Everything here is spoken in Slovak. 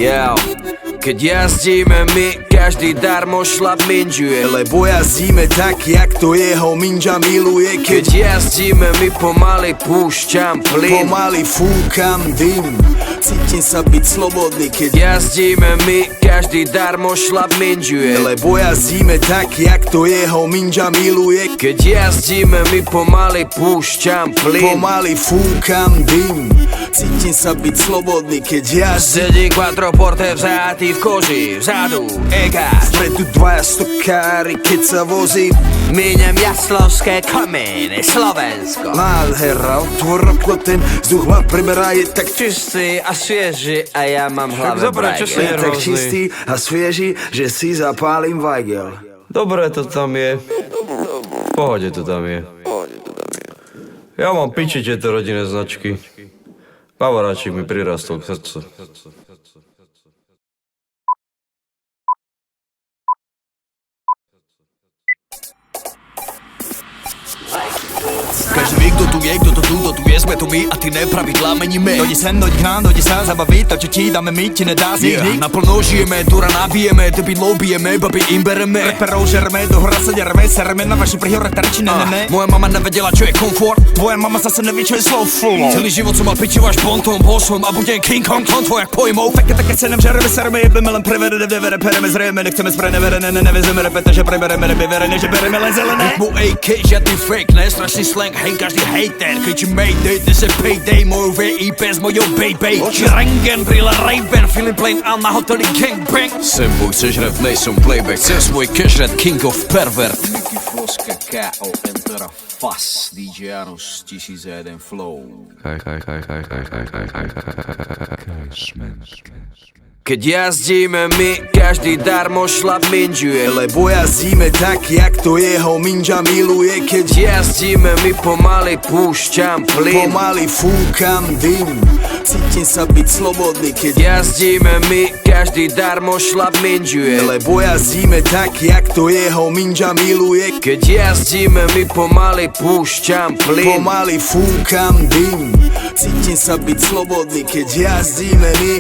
Yo, keď jazdíme my, každý darmo šlap minžuje, lebo jazdíme tak, jak to jeho minža miluje. Keď jazdíme my, pomaly púšťam plyn, pomaly fúkam dym, cítim sa byť slobodný. Keď jazdíme my, každý darmo šlap minžuje, lebo jazdíme tak, jak to jeho minža miluje. Keď jazdíme my, pomaly púšťam plyn, pomaly fúkam dym, cítim sa byť slobodný. Keď jazdím, sedí quattroporte vzatý v koži, vzadu egáč, vpredu dvaja stokári, keď sa vozím. Míňam Jaslovské kamene, Slovensko. Nádhera, otvor okno, ten vzduch ma preberá, je tak čistý a svieži a ja mám hlave brajgel. Je tak čistý a svieži, že si zapálim vajgel. Dobre to tam je. V pohode to tam je. Ja mám piči tieto rodinné značky. Bavoráčik mi prirastol k srdcu. Každý ví, kdo tu je, kdo to tu, kdo tu je, jsme to my a ty nepravidla meníme. Dojdi sem, dojdi k nám, dojdi sa zabaviť, to čo ti dáme my ti nedá z nich. Naplno žijeme, dura nabijeme, debilov bijeme, babi im bereme. Reperov žereme, do hora sa dereme, sereme na vaši prihore terči, ne. Moja mama nevedela, čo je komfort. Tvoja mama zase neví, čo je slow flow. Celý život som mal pičiu až bontom, bol som a budem King Kong, konto jak pojmov. Také se nem žereme, sereme, jebeme, len preverene, devere, pereme, zrejeme, nechceme spreneverené, nevezeme repete, že prebereme, nebeverene, že bereme len zelené. Mu AK, žiadny fake, ne, strašný slang, hej, každý hater. Keď ti mayday, dnes je payday, moju VIP s mojou baby. Oči rengen, brýle Ray-Ban, feeling plain a na hoteli gangbang. Sem boj, chceš rap, nejsom playback, chcem svoj cash rap, king of pervert. Nicky Floska, K.O. Entera Fas, DJ Janus, 1001 Flow. Keď jazdíme my, každý darmo šlap minžuje, lebo jazdíme tak, jak to jeho minža miluje. Keď jazdíme my, pomaly púšťam plyn, pomaly fúkam dym, cítim sa byť slobodný. Keď jazdíme my, každý darmo šlap minžuje, lebo jazdíme tak, jak to jeho minža miluje. Keď jazdíme my, pomaly púšťam plyn, pomaly fúkam dym, cítim sa byť slobodný. Keď jazdíme my,